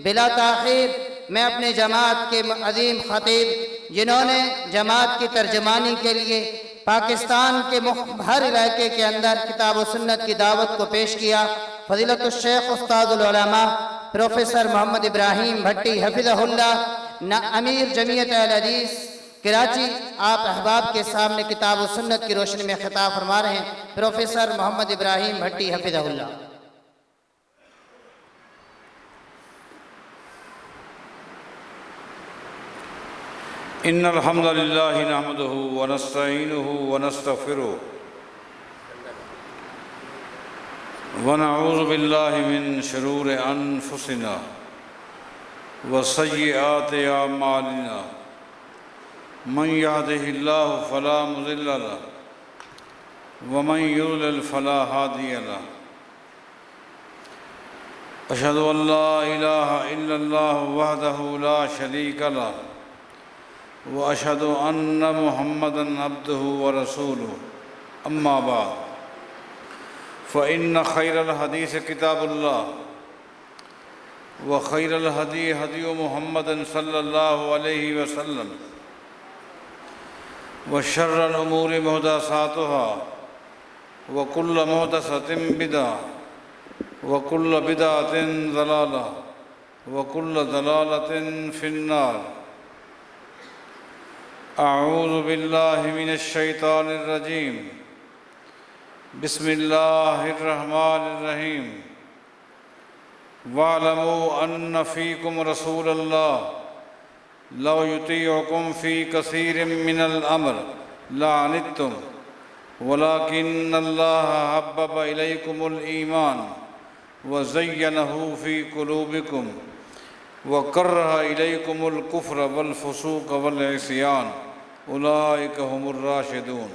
بلا تاخیر میں اپنے جماعت کے عظیم خطیب جنہوں نے جماعت کی ترجمانی کے لیے پاکستان کے ہر علاقے کے اندر کتاب و سنت کی دعوت کو پیش کیا، فضیلت الشیخ استاد العلماء پروفیسر محمد ابراہیم بھٹی حفظہ اللہ امیر جمعیت اہل حدیث کراچی، آپ احباب کے سامنے کتاب و سنت کی روشنی میں خطاب فرما رہے ہیں پروفیسر محمد ابراہیم بھٹی حفظہ اللہ۔ ان الحمد للہ نحمده ونستعینه ونستغفره ونعوذ باللہ من شرور انفسنا وسیئات اعمالنا من يهده الله فلا مضل له ومن يضلل فلا هادي له اشهد ان لا اله الا الله وحده لا شريك له وأشهد أن محمدًا عبده ورسوله أما بعد فإن خير الحديث كتاب الله وخير الهدي هدي محمد صلى الله عليه وسلم وشر الأمور محدثاتها وكل محدثة بدعة وكل بدعة ضلالة وكل ضلالة في النار۔ اعوذ باللہ من الشیطان الرجیم، بسم اللہ الرحمن الرحیم۔ وَاعْلَمُوا أَنَّ فِيكُمْ رَسُولَ اللَّهِ لَوْ يُطِيعُكُمْ فِي كَثِيرٍ مِّنَ الْأَمْرِ لَعَنِتُّمْ وَلَكِنَّ اللَّهَ حَبَّبَ إِلَيْكُمُ الْإِيمَانَ وَزَيَّنَهُ فِي قُلُوبِكُمْ وَكَرَّهَ إِلَيْكُمُ الْكُفْرَ وَالْفُسُوقَ وَالْعِصْيَانَ اولئک هم الراشدون۔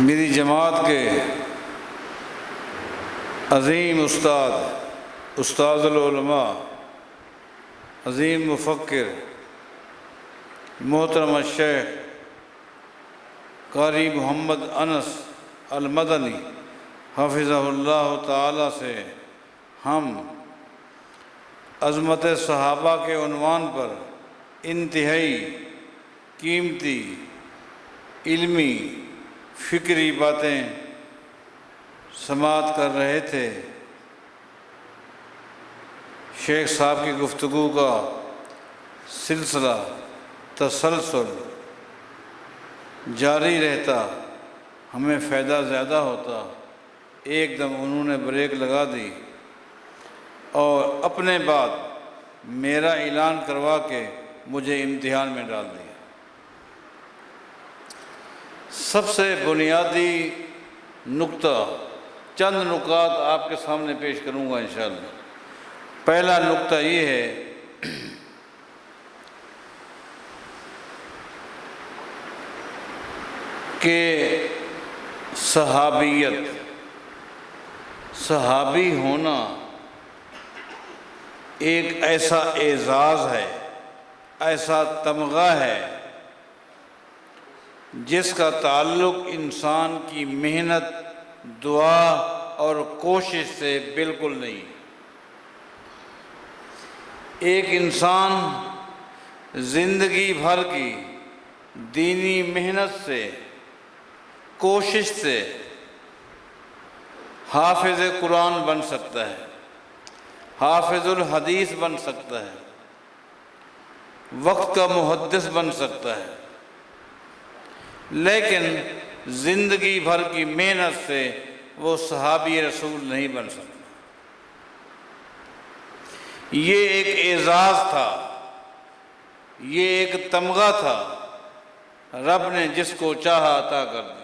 میری جماعت کے عظیم استاد العلماء، عظیم مفکر محترم الشیخ قاری محمد انس المدنی حفظہ اللہ تعالیٰ سے ہم عظمت صحابہ کے عنوان پر انتہائی قیمتی علمی فکری باتیں سماعت کر رہے تھے۔ شیخ صاحب کی گفتگو کا سلسلہ تسلسل جاری رہتا، ہمیں فائدہ زیادہ ہوتا۔ ایک دم انہوں نے بریک لگا دی اور اپنے بعد میرا اعلان کروا کے مجھے امتحان میں ڈال دیا۔ سب سے بنیادی نقطہ، چند نکات آپ کے سامنے پیش کروں گا انشاءاللہ۔ پہلا نقطہ یہ ہے کہ صحابی ہونا ایک ایسا اعزاز ہے، ایسا تمغہ ہے جس کا تعلق انسان کی محنت، دعا اور کوشش سے بالکل نہیں۔ ایک انسان زندگی بھر کی دینی محنت سے، کوشش سے حافظ قرآن بن سکتا ہے، حافظ الحدیث بن سکتا ہے، وقت کا محدث بن سکتا ہے، لیکن زندگی بھر کی محنت سے وہ صحابی رسول نہیں بن سکتا۔ یہ ایک اعزاز تھا، یہ ایک تمغہ تھا، رب نے جس کو چاہا عطا کر دیا۔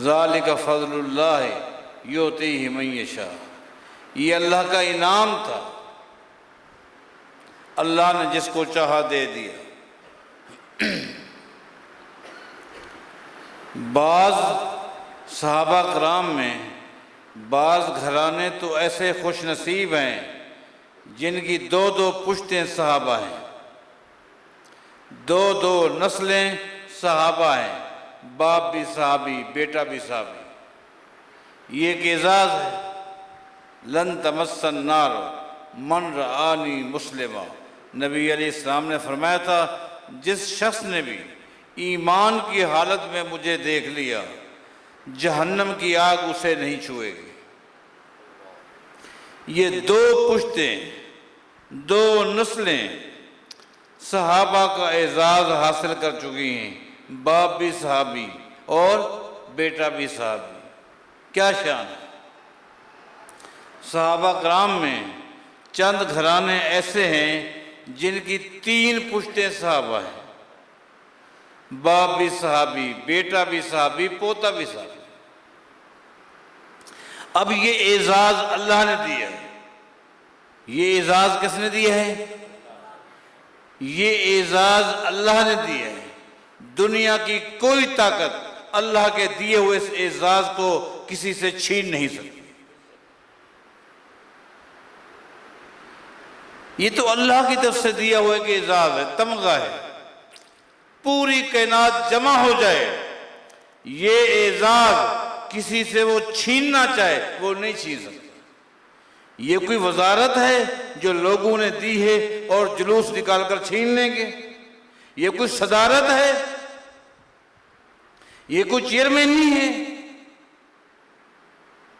ذالک فضل اللہ یؤتیہ من یشاء، یہ اللہ کا انعام تھا، اللہ نے جس کو چاہا دے دیا۔ بعض صحابہ کرام میں بعض گھرانے تو ایسے خوش نصیب ہیں جن کی دو دو پشتیں صحابہ ہیں، دو دو نسلیں صحابہ ہیں، باپ بھی صحابی، بیٹا بھی صحابی۔ یہ ایک اعزاز ہے۔ لن تمس النار من رآنی مسلما، نبی علیہ السلام نے فرمایا تھا جس شخص نے بھی ایمان کی حالت میں مجھے دیکھ لیا جہنم کی آگ اسے نہیں چھوئے گی۔ یہ دو پشتیں، دو نسلیں صحابہ کا اعزاز حاصل کر چکی ہیں، باپ بھی صحابی اور بیٹا بھی صحابی۔ کیا شان ہے! صحابہ کرام میں چند گھرانے ایسے ہیں جن کی 3 پشتیں صحابہ ہیں، باپ بھی صحابی، بیٹا بھی صحابی، پوتا بھی صحابی۔ اب یہ اعزاز اللہ نے دیا ہے۔ یہ اعزاز کس نے دیا ہے؟ یہ اعزاز اللہ نے دیا ہے۔ دنیا کی کوئی طاقت اللہ کے دیے ہوئے اس اعزاز کو کسی سے چھین نہیں سکتی۔ یہ تو اللہ کی طرف سے دیا ہوا ایک اعزاز ہے، تمغہ ہے۔ پوری کائنات جمع ہو جائے، یہ اعزاز کسی سے وہ چھیننا چاہے وہ نہیں چھین سکتا۔ یہ کوئی وزارت ہے جو لوگوں نے دی ہے اور جلوس نکال کر چھین لیں گے؟ یہ کوئی صدارت ہے؟ یہ کوئی چیئرمینی ہے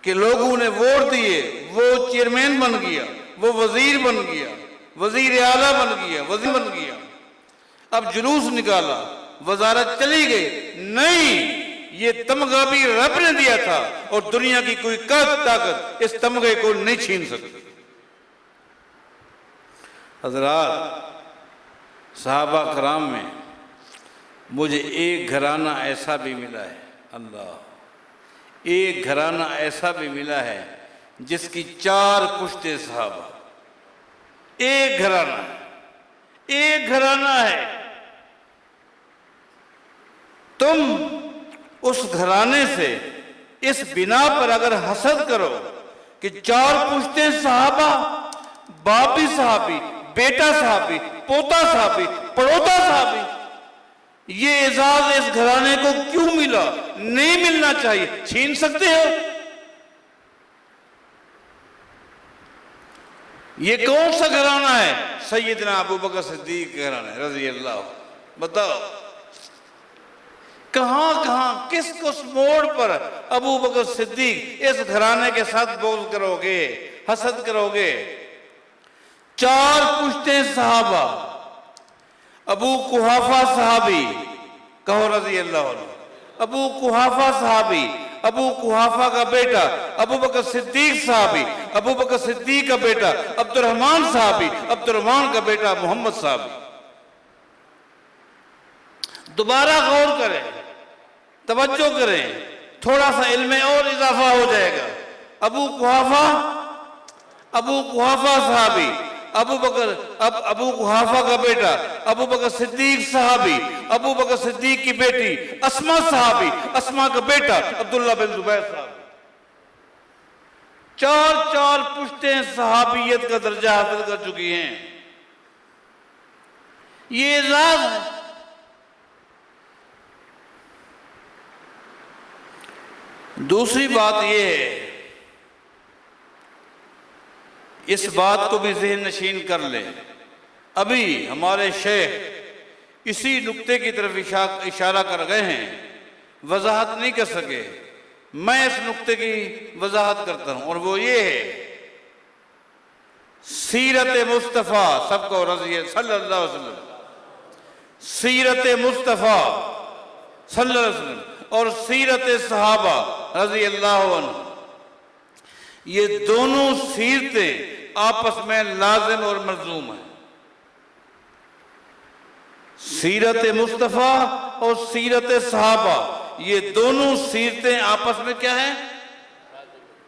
کہ لوگوں نے ووٹ دیے، وہ چیئرمین بن گیا، وہ وزیر بن گیا، وزیر اعلیٰ بن گیا، وزیر بن گیا، اب جلوس نکالا، وزارت چلی گئی؟ نہیں، یہ تمغہ بھی رب نے دیا تھا اور دنیا کی کوئی طاقت اس تمغے کو نہیں چھین سکتی۔ حضرات، صحابہ کرام میں مجھے ایک گھرانہ ایسا بھی ملا ہے، اللہ، ایک گھرانہ ایسا بھی ملا ہے جس کی 4 پشتیں صحابہ، ایک گھرانہ ہے، ایک گھرانہ ہے۔ تم اس گھرانے سے اس بنا پر اگر حسد کرو کہ 4 پشتیں صحابہ، باپ بھی صحابی، بیٹا صحابی، پوتا صحابی، پڑوتا صحابی، یہ اعزاز اس گھرانے کو کیوں ملا؟ نہیں ملنا چاہیے۔ چھین سکتے ہو؟ یہ کون سا گھرانہ ہے؟ سیدنا ابو بکر صدیق گھرانہ رضی اللہ عنہ۔ بتاؤ کہاں کہاں کس کس موڑ پر ابو بکر صدیق اس گھرانے کے ساتھ بغض کرو گے، حسد کرو گے؟ 4 پشتیں صحابہ، ابو قحافہ صحابی، کہو رضی اللہ عنہ، ابو قحافہ صحابی، ابو قحافہ کا بیٹا ابو بکر صدیق صحابی، ابو بکر صدیق کا بیٹا عبد الرحمن صحابی، عبد الرحمن کا بیٹا محمد صحابی۔ دوبارہ غور کریں، توجہ کریں، تھوڑا سا علم میں اور اضافہ ہو جائے گا۔ ابو قحافہ صحابی، ابو قحافہ کا بیٹا ابو بکر صدیق صحابی، ابو بکر صدیق کی بیٹی اسما صحابی، اسما کا بیٹا عبداللہ بن زبیر صحابی۔ 4 پشتیں صحابیت کا درجہ حاصل کر چکی ہیں۔ یہ اعزاز ہے۔ دوسری بات یہ ہے، اس بات کو بھی ذہن نشین کر لیں، ابھی ہمارے شیخ اسی نقطے کی طرف اشارہ کر گئے ہیں، وضاحت نہیں کر سکے، میں اس نقطے کی وضاحت کرتا ہوں، اور وہ یہ ہے سیرت مصطفیٰ، سب کو رضی صلی اللہ علیہ وسلم، سیرت مصطفیٰ صلی اللہ علیہ وسلم اور سیرت صحابہ رضی اللہ عنہ، یہ دونوں سیرتیں آپس میں لازم اور ملزوم ہیں۔ سیرت مصطفیٰ اور سیرت صحابہ، یہ دونوں سیرتیں آپس میں کیا ہیں؟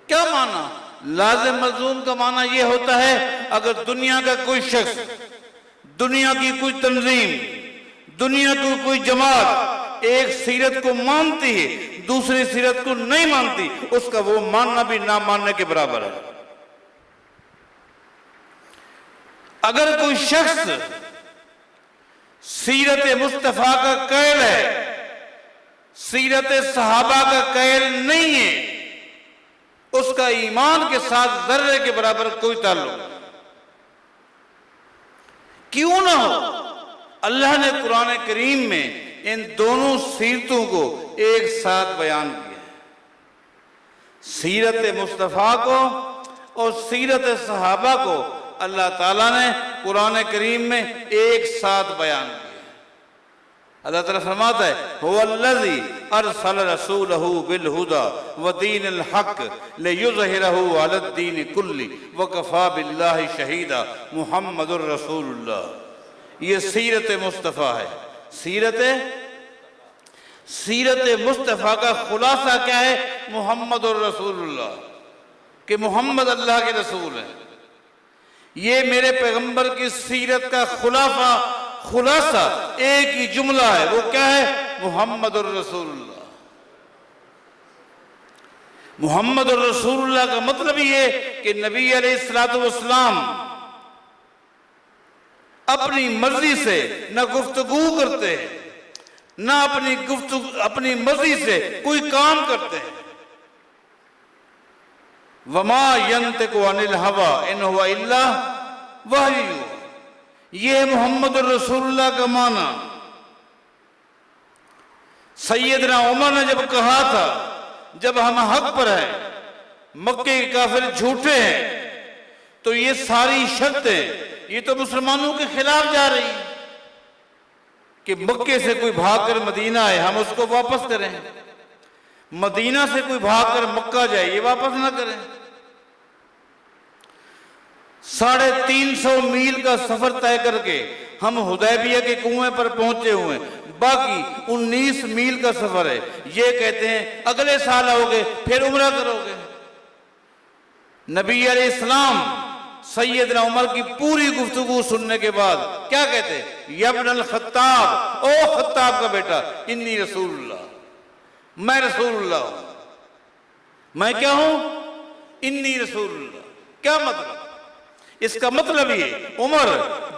کیا معنی؟ لازم ملزوم کا معنی یہ ہوتا ہے اگر دنیا کا کوئی شخص، دنیا کی کوئی تنظیم، دنیا کی کوئی جماعت ایک سیرت کو مانتی ہے، دوسری سیرت کو نہیں مانتی، اس کا وہ ماننا بھی نہ ماننے کے برابر ہے۔ اگر کوئی شخص سیرت مصطفیٰ کا قید ہے، سیرت صحابہ کا قید نہیں ہے، اس کا ایمان کے ساتھ ذرے کے برابر کوئی تعلق نہیں۔ کیوں نہ ہو، اللہ نے قرآن کریم میں ان دونوں سیرتوں کو ایک ساتھ بیان کیا ہے، سیرت مصطفیٰ کو اور سیرت صحابہ کو اللہ تعالیٰ نے قرآن کریم میں ایک ساتھ بیان کیا ہے۔ اللہ تعالیٰ فرماتا ہے هو الذی ارسل رسولہ بالہدی ودین الحق لیظہرہ علی الدین کلہ وکفی باللہ شہیدا محمد الرسول اللہ۔ یہ سیرت مصطفیٰ ہے۔ سیرت مصطفیٰ کا خلاصہ کیا ہے؟ محمد الرسول اللہ، کہ محمد اللہ کے رسول ہیں۔ یہ میرے پیغمبر کی سیرت کا خلاصہ ایک ہی جملہ ہے، وہ کیا ہے؟ محمد الرسول اللہ۔ محمد الرسول اللہ کا مطلب یہ ہے کہ نبی علیہ السلام اپنی مرضی سے نہ گفتگو کرتے ہیں، نہ اپنی مرضی سے کوئی کام کرتے ہیں۔ وَمَا يَنْتِقُ عَنِ الْهَوَىٰ إِنْ هُوَ إِلَّا وَحْيٌ يُوحَىٰ۔ یہ محمد الرسول اللہ کا معنی۔ سیدنا عمر نے جب کہا تھا جب ہم حق پر ہیں، مکے کے کافر جھوٹے ہیں، تو یہ ساری شرطیں یہ تو مسلمانوں کے خلاف جا رہی ہیں کہ مکے سے کوئی بھاگ کر مدینہ آئے ہم اس کو واپس کریں، مدینہ سے کوئی بھاگ کر مکہ جائے یہ واپس نہ کریں۔ 350 میل کا سفر طے کر کے ہم حدیبیہ کے کنویں پر پہنچے ہوئے، باقی 19 میل کا سفر ہے۔ یہ کہتے ہیں اگلے سال آؤ گے پھر عمرہ کرو گے۔ نبی علیہ السلام سیدنا عمر کی پوری گفتگو سننے کے بعد کیا کہتے ہیں؟ یا ابن الخطاب، او خطاب کا بیٹا، انی رسول اللہ، میں رسول اللہ ہوں۔ میں کیا ہوں؟ انی رسول اللہ۔ کیا مطلب؟ اس کا مطلب یہ عمر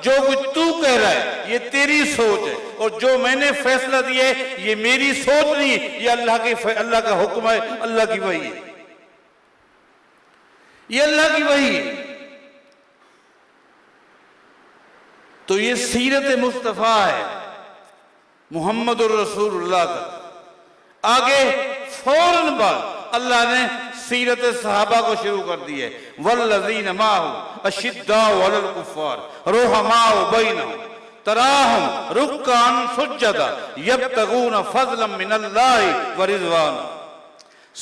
جو کچھ تو کہہ رہا ہے یہ تیری سوچ ہے، اور جو میں نے فیصلہ دیا ہے یہ میری سوچ نہیں ہے، یہ اللہ کا حکم ہے، اللہ کی وحی ہے، یہ اللہ کی وحی ہے۔ تو یہ سیرت مصطفیٰ ہے محمد الرسول اللہ کا۔ آگے فوراً بعد اللہ نے سیرت صحابہ کو شروع کر دی ہے۔ والذین معہ اشداء علی الکفار رحماء بینہم تراہم رکعا سجدا یبتغون فضلا من اللہ ورضوانا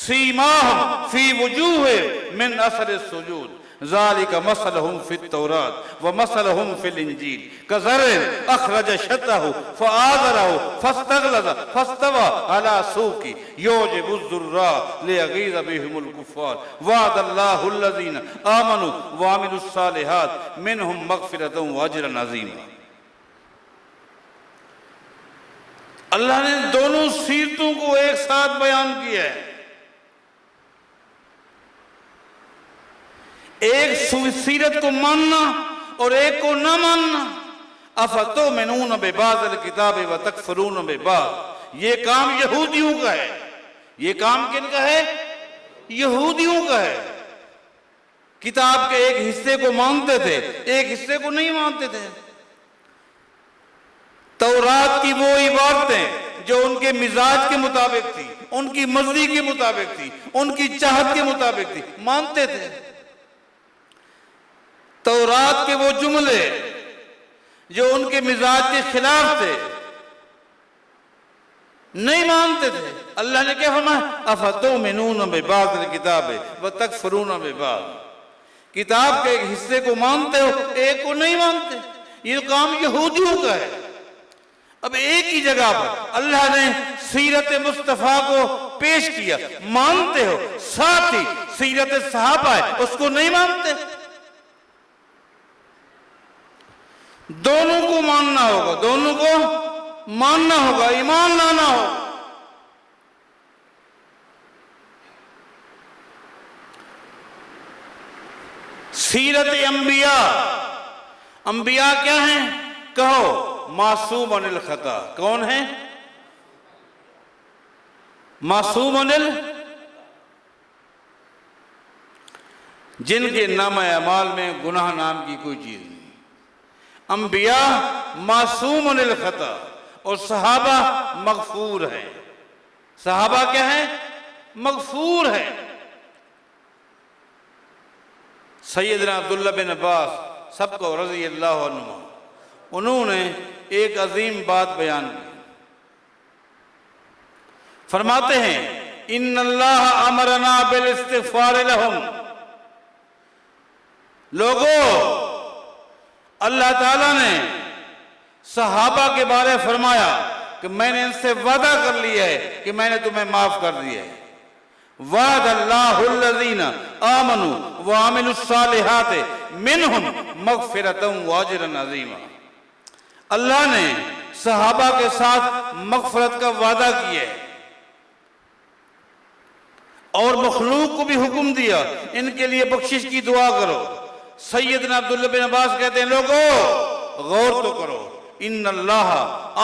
سیماہم فی وجوہہم من اثر السجود ذالک مثلہم فی التوراۃ ومثلہم فی الانجیل کزرع اخرج شطہ فآزرہ فاستغلظ فاستوى علی سوقہ یعجب الضراء لیغیظ بہم الکفار وعد اللہ الذین آمنوا وعملوا الصالحات منہم مغفرۃ واجرا عظیما۔ اللہ نے دونوں سیرتوں کو ایک ساتھ بیان کیا ہے۔ ایک سیرت کو ماننا اور ایک کو نہ ماننا۔ افتؤمنون ببعض الکتاب وتکفرون ببعض، یہ کام یہودیوں کا ہے۔ یہ کام کن کا ہے؟ یہودیوں کا ہے۔ کتاب کے ایک حصے کو مانتے تھے، ایک حصے کو نہیں مانتے تھے۔ تورات کی وہ عبارتیں جو ان کے مزاج کے مطابق تھی، ان کی مرضی کے مطابق تھی، ان کی چاہت کے مطابق تھی، مانتے تھے۔ تورات کے وہ جملے جو ان کے مزاج کے خلاف تھے نہیں مانتے تھے۔ اللہ نے کیا فرمایا؟ افتؤمنون ببعض الکتاب وتکفرون ببعض، کتاب کے ایک حصے کو مانتے ہو ایک کو نہیں مانتے۔ یہ کام یہودیوں کا ہے۔ اب ایک ہی جگہ پر اللہ نے سیرت مصطفیٰ کو پیش کیا، مانتے ہو، ساتھ ہی سیرت صحابہ ہے اس کو نہیں مانتے۔ دونوں کو ماننا ہوگا، دونوں کو ماننا ہوگا، ایمان لانا ہوگا۔ سیرت انبیاء، انبیاء کیا ہیں؟ کہو معصوم عن الخطا. کون ہیں؟ معصوم عن جن کے نامہ اعمال میں گناہ نام کی کوئی چیز نہیں. انبیاء معصوم عن الخطا اور صحابہ مغفور ہیں. صحابہ کیا ہیں؟ مغفور ہیں. سیدنا عبداللہ بن عباس سب کو رضی اللہ عنہ، انہوں نے ایک عظیم بات بیان کی. فرماتے ہیں ان اللہ امرنا بالاستغفار لہم. لوگوں، اللہ تعالیٰ نے صحابہ کے بارے فرمایا کہ میں نے ان سے وعدہ کر لیا ہے کہ میں نے تمہیں معاف کر دیا ہے. وعد اللہ الذین آمنوا وعملوا الصالحات منہم مغفرۃ واجرا عظیما. اللہ نے صحابہ کے ساتھ مغفرت کا وعدہ کیا ہے اور مخلوق کو بھی حکم دیا ان کے لیے بخشش کی دعا کرو. سیدنا عبداللہ بن عباس کہتے ہیں لوگوں غور تو کرو، ان اللہ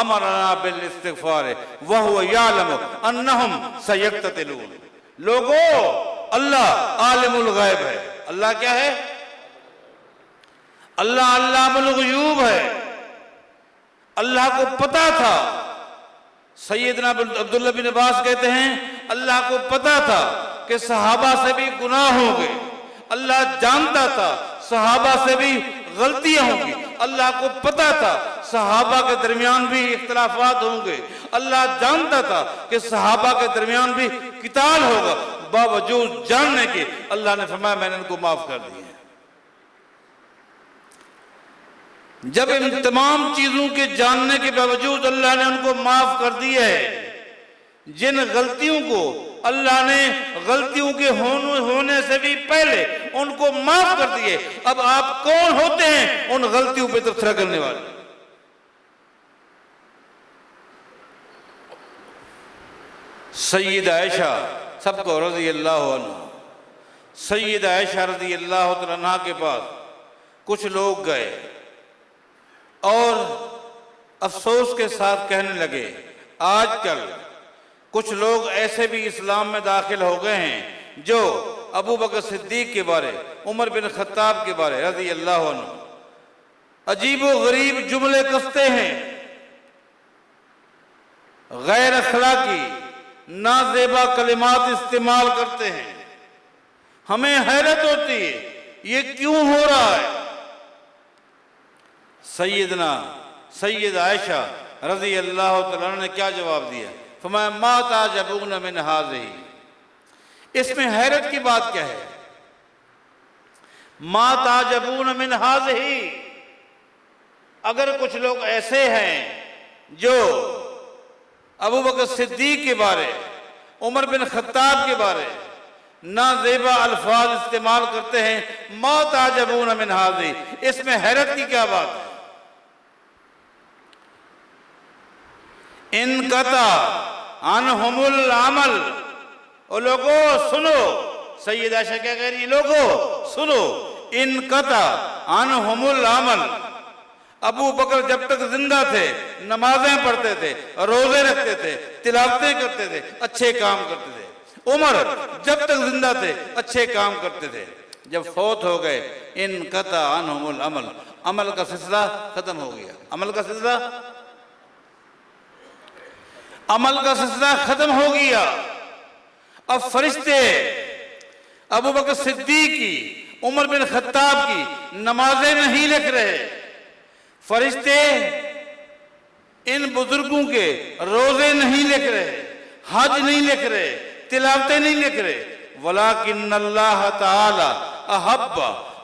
امرنا بالاستغفار وهو يعلم انہم سیقتتلون. لوگوں، اللہ عالم الغیب ہے. اللہ کیا ہے؟ اللہ علام الغیوب ہے. اللہ کو پتا تھا. سیدنا عبداللہ بن عباس کہتے ہیں اللہ کو پتا تھا کہ صحابہ سے بھی گناہ ہوں گے. اللہ جانتا تھا صحابہ سے بھی غلطیاں ہوں گی. اللہ کو پتا تھا صحابہ کے درمیان بھی اختلافات ہوں گے. اللہ جانتا تھا کہ صحابہ کے درمیان بھی قتال ہوگا. باوجود جاننے کے اللہ نے فرمایا میں نے ان کو معاف کر دیا. جب ان تمام چیزوں کے جاننے کے باوجود اللہ نے ان کو معاف کر دیا ہے، جن غلطیوں کو اللہ نے غلطیوں کے ہونے سے بھی پہلے ان کو معاف کر دیے، اب آپ کون ہوتے ہیں ان غلطیوں پہ تبصرہ کرنے والے؟ سید عائشہ سب کو رضی اللہ عنہ، سید عائشہ رضی اللہ عنہ کے پاس کچھ لوگ گئے اور افسوس کے ساتھ کہنے لگے آج کل کچھ لوگ ایسے بھی اسلام میں داخل ہو گئے ہیں جو ابو بکر صدیق کے بارے، عمر بن خطاب کے بارے رضی اللہ عنہ عجیب و غریب جملے کستے ہیں، غیر اخلاقی نازیبا کلمات استعمال کرتے ہیں. ہمیں حیرت ہوتی ہے یہ کیوں ہو رہا ہے. سید عائشہ رضی اللہ تعالیٰ نے کیا جواب دیا؟ فرمایا ما تعجبون من ہذہ. اس میں حیرت کی بات کیا ہے؟ ما تعجبون من ہذہ، اگر کچھ لوگ ایسے ہیں جو ابو بکر صدیق کے بارے، عمر بن خطاب کے بارے نازیبا الفاظ استعمال کرتے ہیں، ما تعجبون من ہذہ، اس میں حیرت کی کیا بات ہے؟ انقطع عنہم العمل. اور لوگوں سنو، سید عائشہ کیا کہہ رہی ہے؟ لوگوں سنو، انقطع عنہم العمل. ابو بکر جب تک زندہ تھے نمازیں پڑھتے تھے، روزے رکھتے تھے، تلاوتیں کرتے تھے، اچھے کام کرتے تھے. عمر جب تک زندہ تھے اچھے کام کرتے تھے. جب فوت ہو گئے انقطع عنہم العمل، عمل کا سلسلہ ختم ہو گیا. عمل کا سلسلہ ختم ہو گیا. اب فرشتے ابو بکر صدیق کی، عمر بن خطاب کی نمازیں نہیں لکھ رہے. فرشتے ان بزرگوں کے روزے نہیں لکھ رہے، حج نہیں لکھ رہے، تلاوتیں نہیں لکھ رہے. وَلَكِنَّ اللَّهَ تَعَالَى أَحَبَّ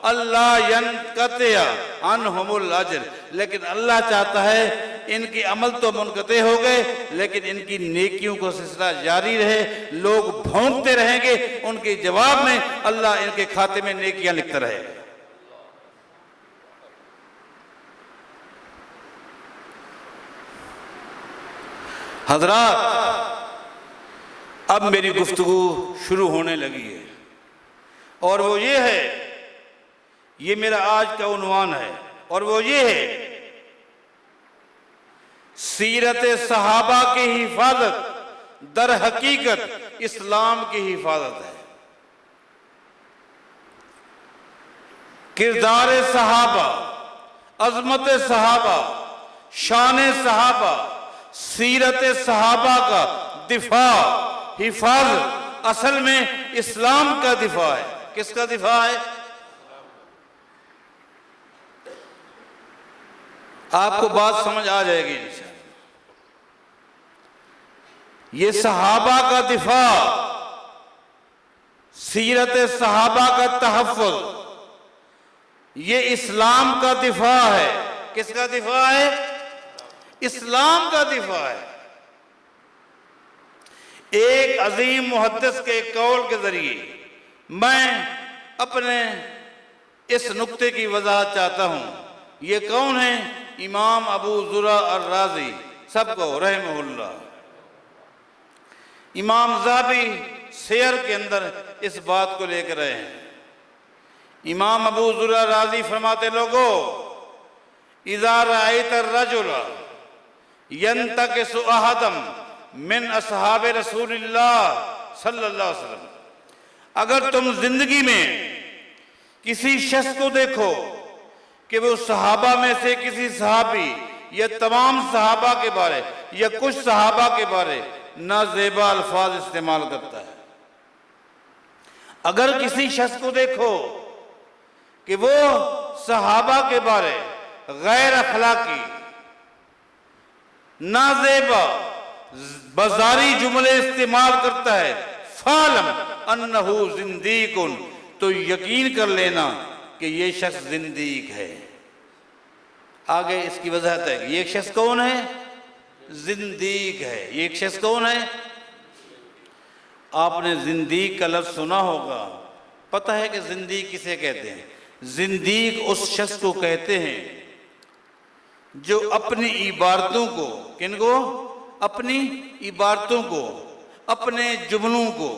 اللہ ينقطع عنہم الاجر. لیکن اللہ چاہتا ہے ان کی عمل تو منقطع ہو گئے لیکن ان کی نیکیوں کا سلسلہ جاری رہے. لوگ بھونکتے رہیں گے، ان کے جواب میں اللہ ان کے کھاتے میں نیکیاں لکھتا رہے. حضرات، اب میری گفتگو شروع ہونے لگی ہے اور وہ یہ ہے، یہ میرا آج کا عنوان ہے اور وہ یہ ہے سیرت صحابہ کی حفاظت در حقیقت اسلام کی حفاظت ہے۔ کردار صحابہ، عظمت صحابہ، شان صحابہ، سیرت صحابہ کا دفاع، حفاظت اصل میں اسلام کا دفاع ہے۔ کس کا دفاع ہے؟ آپ کو بات سمجھ آ جائے گی انشاءاللہ۔ یہ صحابہ کا دفاع، سیرت صحابہ کا تحفظ، یہ اسلام کا دفاع ہے۔ کس کا دفاع ہے؟ اسلام کا دفاع ہے۔ ایک عظیم محدث کے قول کے ذریعے میں اپنے اس نقطے کی وضاحت چاہتا ہوں۔ یہ کون ہیں؟ امام ابو زرع الرازی سب کو رحمہ اللہ۔ امام ذہبی سیر کے اندر اس بات کو لے کر رہے ہیں۔ امام ابو زرع الرازی فرماتے لوگو اذا رأیت الرجل ینتقص احدا من اصحاب رسول اللہ صلی اللہ علیہ وسلم، اگر تم زندگی میں کسی شخص کو دیکھو کہ وہ صحابہ میں سے کسی صحابی یا تمام صحابہ کے بارے یا کچھ صحابہ کے بارے نازیبا الفاظ استعمال کرتا ہے، اگر کسی شخص کو دیکھو کہ وہ صحابہ کے بارے غیر اخلاقی، نازیبا، بازاری جملے استعمال کرتا ہے، فَعْلَمْ أَنَّهُ زِنْدِيقٌ، تو یقین کر لینا کہ یہ شخص زندیق ہے۔ آگے اس کی وضاحت ہے کہ یہ شخص کون ہے؟ زندیق ہے۔ یہ ایک شخص کون ہے؟ آپ نے زندیق کا لفظ سنا ہوگا، پتہ ہے کہ زندیق کسے کہتے ہیں؟ زندیق اس شخص کو کہتے ہیں جو اپنی عبارتوں کو، کن کو؟ اپنی عبارتوں کو، اپنے جملوں کو،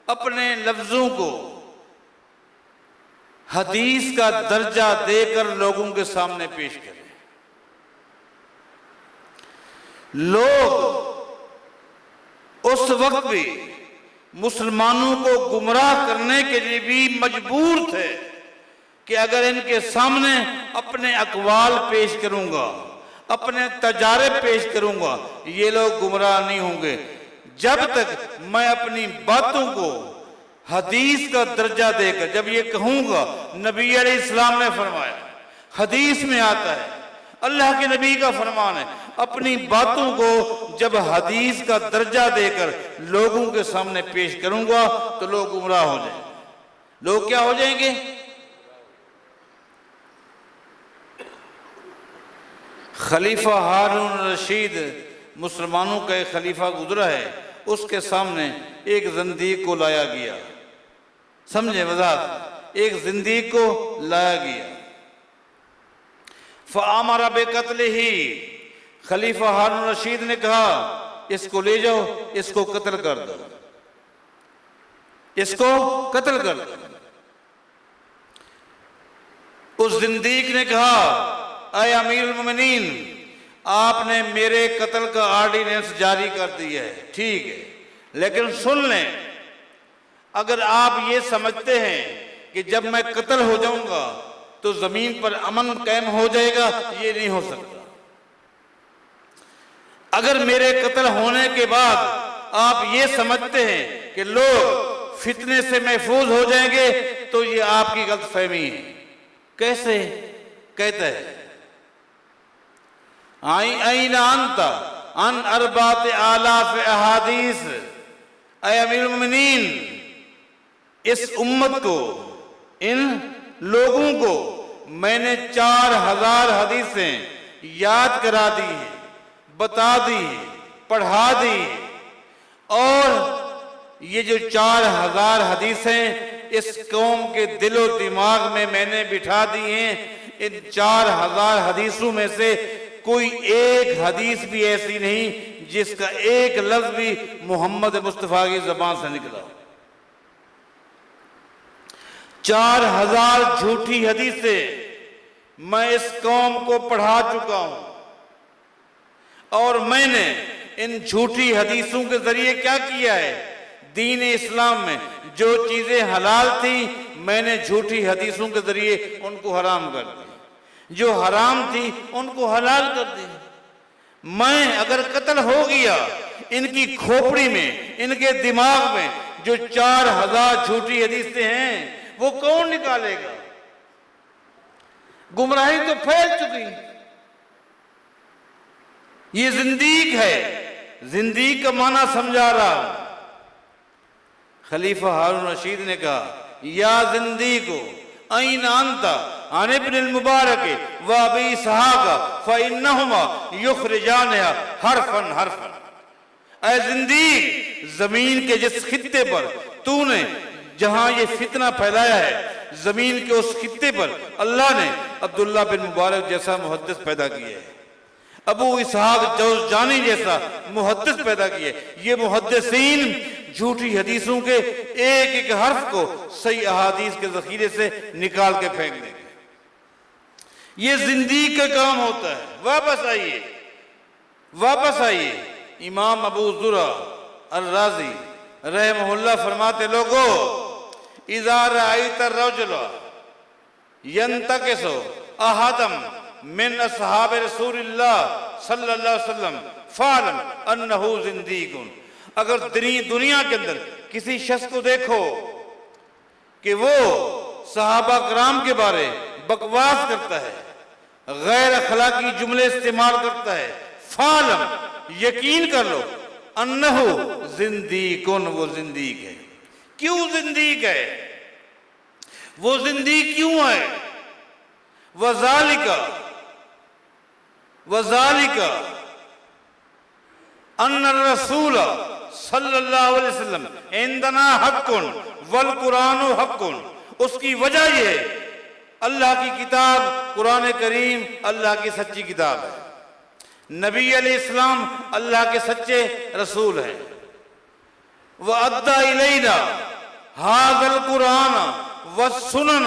اپنے لفظوں کو حدیث کا درجہ دے کر لوگوں کے سامنے پیش کرے۔ لوگ اس وقت بھی مسلمانوں کو گمراہ کرنے کے لیے بھی مجبور تھے کہ اگر ان کے سامنے اپنے اقوال پیش کروں گا، اپنے تجارب پیش کروں گا، یہ لوگ گمراہ نہیں ہوں گے جب تک میں اپنی باتوں کو حدیث کا درجہ دے کر، جب یہ کہوں گا نبی علیہ السلام نے فرمایا، حدیث میں آتا ہے، اللہ کے نبی کا فرمان ہے، اپنی باتوں کو جب حدیث کا درجہ دے کر لوگوں کے سامنے پیش کروں گا تو لوگ گمراہ ہو جائیں گے۔ لوگ کیا ہو جائیں گے؟ خلیفہ ہارون رشید، مسلمانوں کا ایک خلیفہ گزرا ہے، اس کے سامنے ایک زندیق کو لایا گیا۔ سمجھے وضاحت؟ ایک زندیق کو لایا گیا۔ فَآمَرَ بِقَتْلِهِ، خلیفہ ہارون رشید نے کہا اس کو لے جاؤ، اس کو قتل کر دو، اس کو قتل کر دو۔ اس زندیق نے کہا اے امیر المومنین، آپ نے میرے قتل کا آرڈیننس جاری کر دیا ہے، ٹھیک ہے، لیکن سن لیں، اگر آپ یہ سمجھتے ہیں کہ جب میں قتل ہو جاؤں گا تو زمین پر امن قائم ہو جائے گا، یہ نہیں ہو سکتا۔ اگر میرے قتل ہونے کے بعد آپ یہ سمجھتے ہیں کہ لوگ فتنے سے محفوظ ہو جائیں گے تو یہ آپ کی غلط فہمی ہے۔ کیسے؟ کہتا ہے اَيْنَ أَنْتَ عَنْ أَرْبَعَةِ آلَافِ احادیث، اے امیر المومنین، اس امت کو، ان لوگوں کو میں نے 4000 حدیثیں یاد کرا دی ہیں، بتا دی ہیں، پڑھا دی ہیں، اور یہ جو 4000 حدیثیں اس قوم کے دل و دماغ میں نے بٹھا دی ہیں، ان 4000 حدیثوں میں سے کوئی ایک حدیث بھی ایسی نہیں جس کا ایک لفظ بھی محمد مصطفیٰ کی زبان سے نکلا۔ 4000 جھوٹی حدیثیں میں اس قوم کو پڑھا چکا ہوں، اور میں نے ان جھوٹی حدیثوں کے ذریعے کیا کیا ہے؟ دین اسلام میں جو چیزیں حلال تھی میں نے جھوٹی حدیثوں کے ذریعے ان کو حرام کر دی، جو حرام تھی ان کو حلال کر دی۔ میں اگر قتل ہو گیا، ان کی کھوپڑی میں، ان کے دماغ میں جو 4000 جھوٹی حدیثیں ہیں وہ کون نکالے گا؟ گمراہی تو پھیل چکی۔ یہ زندیق ہے، زندیق کا معنی سمجھا رہا۔ خلیفہ ہارون رشید نے کہا یا زندیقو این انت عن ابن المبارک و ابی اسحاق فانہما یخرجانہا حرفا حرفا۔ اے زندیق، زمین کے جس خطے پر تو نے جہاں یہ فتنہ پھیلایا ہے، زمین کے اس خطے پر اللہ نے عبداللہ بن مبارک جیسا محدث پیدا کیا ہے، ابو اسحاق جوزجانی جیسا محدث پیدا کیا ہے۔ یہ محدثین جھوٹی حدیثوں کے ایک ایک حرف کو صحیح احادیث کے ذخیرے سے نکال کے پھینک دیں گے۔ یہ زندگی کا کام ہوتا ہے۔ واپس آئیے، واپس آئیے۔ امام ابو زرع الرازی رحمہ اللہ فرماتے لوگو اذا رأیت الرجل ینتقص احدم من اصحاب رسول اللہ صلی اللہ علیہ وسلم فعلم انہو زندیق۔ اگر دنیا کے اندر کسی شخص کو دیکھو کہ وہ صحابہ کرام کے بارے بکواس کرتا ہے، غیر اخلاقی جملے استعمال کرتا ہے، فعلم یقین کر لو انہو زندیقن، وہ زندیق ہے۔ کیوں زندیق ہے؟ وہ زندیق کیوں ہے؟ وَذَلِكَ ان الرسول صلی اللہ علیہ وسلم عندنا حق والقرآن حق۔ اس کی وجہ یہ ہے اللہ کی کتاب قرآن کریم اللہ کی سچی کتاب ہے، نبی علیہ السلام اللہ کے سچے رسول ہیں۔ وَأَدَّى إِلَيْنَا هَذَا الْقُرْآنَ وَالسُّنَنَ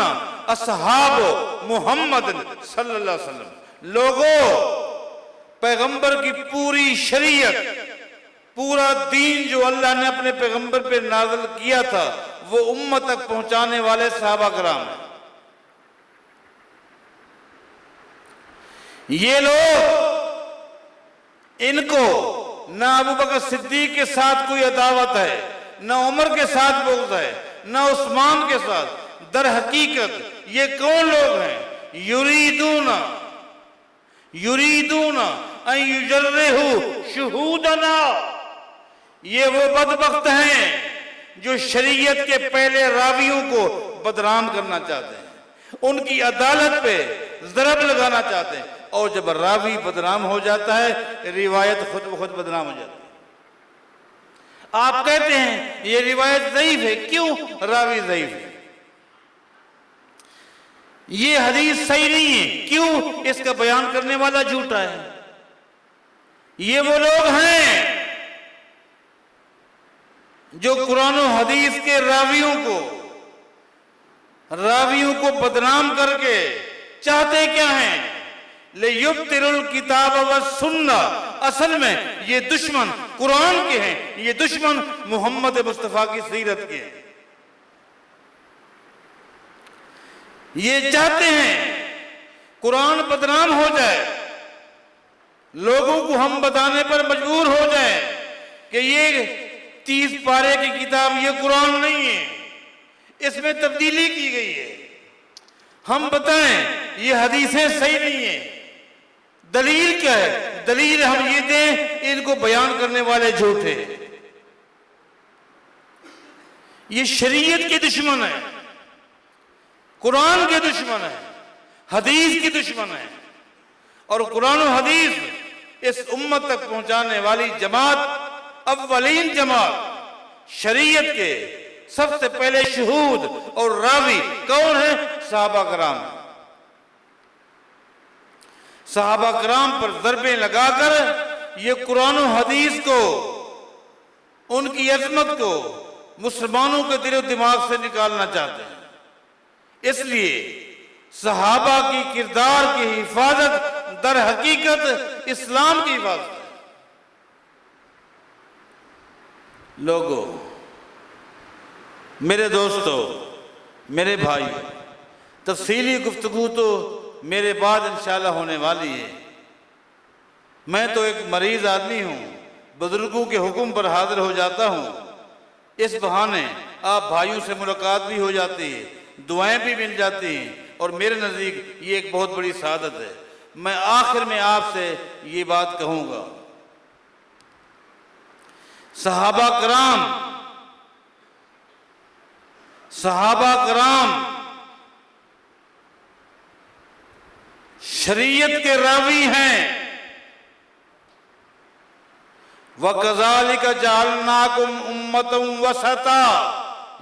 أَصْحَابُ محمد صلی اللہ علیہ وسلم۔ لوگوں، پیغمبر کی پوری شریعت، پورا دین جو اللہ نے اپنے پیغمبر پہ نازل کیا تھا وہ امت تک پہنچانے والے صحابہ کرام ہیں۔ یہ لوگ، ان کو نہ ابو بکر صدیق کے ساتھ کوئی عداوت ہے، نہ عمر کے ساتھ بغض ہے، نہ عثمان کے ساتھ۔ در حقیقت یہ کون لوگ ہیں؟ یریدون ان یجرحوا شہودنا۔ یہ وہ بدبخت ہیں جو شریعت کے پہلے راویوں کو بدنام کرنا چاہتے ہیں، ان کی عدالت پہ ضرب لگانا چاہتے ہیں، اور جب راوی بدنام ہو جاتا ہے روایت خود بخود بدنام ہو جاتی ہے۔ آپ کہتے ہیں یہ روایت ضعیف ہے، کیوں؟ راوی ضعیف ہے۔ یہ حدیث صحیح نہیں ہے، کیوں؟ اس کا بیان کرنے والا جھوٹا ہے۔ یہ وہ لوگ ہیں جو قرآن و حدیث کے راویوں کو بدنام کر کے چاہتے کیا ہیں؟ لِيُبْتِلُوا الْكِتَابَ وَالسُّنَّةَ۔ اصل میں یہ دشمن قرآن کے ہیں، یہ دشمن محمد مصطفیٰ کی سیرت کے ہیں۔ یہ چاہتے ہیں قرآن بدنام ہو جائے، لوگوں کو ہم بتانے پر مجبور ہو جائیں کہ یہ 30 پارے کی کتاب یہ قرآن نہیں ہے، اس میں تبدیلی کی گئی ہے۔ ہم بتائیں یہ حدیثیں صحیح نہیں ہیں، دلیل کیا ہے؟ دلیل ہم یہ دیں، ان کو بیان کرنے والے جھوٹے۔ یہ شریعت کے دشمن ہے، قرآن کے دشمن ہے، حدیث کی دشمن ہے، اور قرآن و حدیث اس امت تک پہنچانے والی جماعت، اولین جماعت، شریعت کے سب سے پہلے شہود اور راوی کون ہیں؟ صحابہ کرام۔ صحابہ کرام پر ضربیں لگا کر یہ قرآن و حدیث کو، ان کی عظمت کو مسلمانوں کے دل و دماغ سے نکالنا چاہتے ہیں۔ اس لیے صحابہ کی کردار کی حفاظت در حقیقت اسلام کی حفاظت ہے۔ لوگوں، میرے دوستوں، میرے بھائی، تفصیلی گفتگو تو میرے بعد انشاءاللہ ہونے والی ہے۔ میں تو ایک مریض آدمی ہوں، بزرگوں کے حکم پر حاضر ہو جاتا ہوں۔ اس بہانے آپ بھائیوں سے ملاقات بھی ہو جاتی ہے، دعائیں بھی مل جاتی ہیں، اور میرے نزدیک یہ ایک بہت بڑی سعادت ہے۔ میں آخر میں آپ سے یہ بات کہوں گا، صحابہ کرام شریعت کے راوی ہیں۔ وَكَذَلِكَ جَعَلْنَاكُمْ أُمَّةً وَسَطًا۔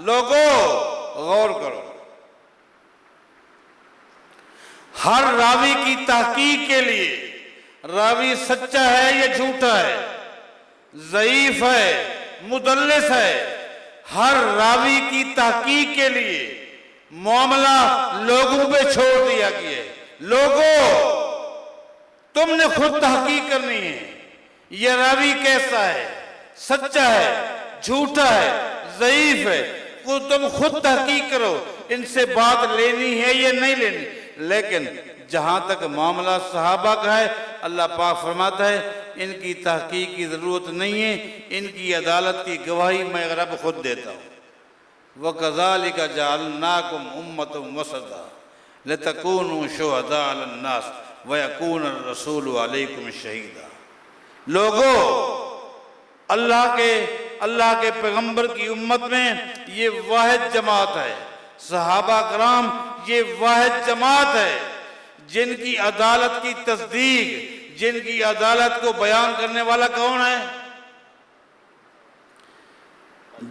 لوگوں غور کرو، ہر راوی کی تحقیق کے لیے، راوی سچا ہے یا جھوٹا ہے، ضعیف ہے، مدلس ہے، ہر راوی کی تحقیق کے لیے معاملہ لوگوں پہ چھوڑ دیا گیا ہے۔ لوگوں، تم نے خود تحقیق کرنی ہے، یہ راوی کیسا ہے، سچا ہے، جھوٹا ہے، ضعیف ہے، تم خود تحقیق کرو، ان سے بات لینی ہے یا نہیں لینی۔ لیکن جہاں تک معاملہ صحابہ کا ہے، اللہ پاک فرماتا ہے ان کی تحقیق کی ضرورت نہیں ہے، ان کی عدالت کی گواہی میں رب خود دیتا ہوں۔ وَكَذَلِكَ جَعَلْنَاكُمْ أُمَّةً وَسَطًا لِتَكُونُوا شُهَدَاءَ عَلَى النَّاسِ وَيَكُونَ الرَّسُولُ عَلَيْكُمْ شَهِيدًا۔ لوگوں، اللہ کے پیغمبر کی امت میں یہ واحد جماعت ہے، صحابہ کرام یہ واحد جماعت ہے جن کی عدالت کی تصدیق، جن کی عدالت کو بیان کرنے والا کون ہے؟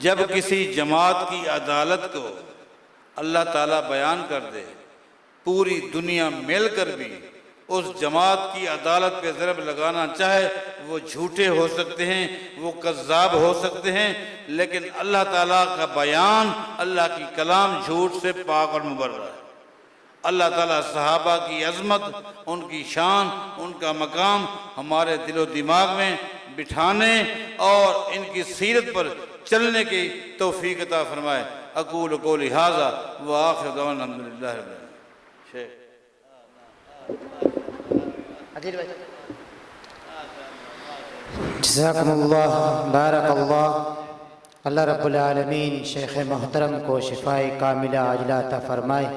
جب کسی جماعت کی عدالت کو اللہ تعالیٰ بیان کر دے، پوری دنیا مل کر بھی اس جماعت کی عدالت پہ ضرب لگانا چاہے، وہ جھوٹے ہو سکتے ہیں، وہ کذاب ہو سکتے ہیں، لیکن اللہ تعالیٰ کا بیان، اللہ کی کلام جھوٹ سے پاک اور مبرہ ہے۔ اللہ تعالیٰ صحابہ کی عظمت، ان کی شان، ان کا مقام ہمارے دل و دماغ میں بٹھانے اور ان کی سیرت پر چلنے کی توفیق عطا فرمائے۔ اقول قولی ھذا وآخر دعوانا الحمدللہ رب العالمین۔ شیخ جزاکم اللہ، بارک اللہ۔ اللہ رب العالمین شیخ محترم کو شفائے کاملہ عاجلہ عطا فرمائے۔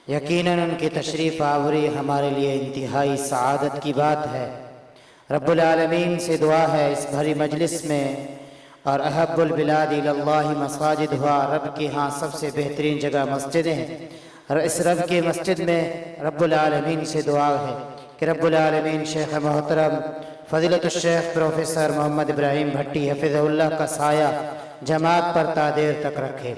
یقیناً ان کی تشریف آوری ہمارے لیے انتہائی سعادت کی بات ہے۔ رب العالمین سے دعا ہے اس بھری مجلس میں، اور احب البلاد اللہ مساجد ہوا، رب کے ہاں سب سے بہترین جگہ مسجد ہیں، اور اس رب کی مسجد میں رب العالمین سے دعا ہے کہ رب العالمین شیخ محترم فضیلت الشیخ پروفیسر محمد ابراہیم بھٹی حفظہ اللہ کا سایہ جماعت پر تا دیر تک رکھے۔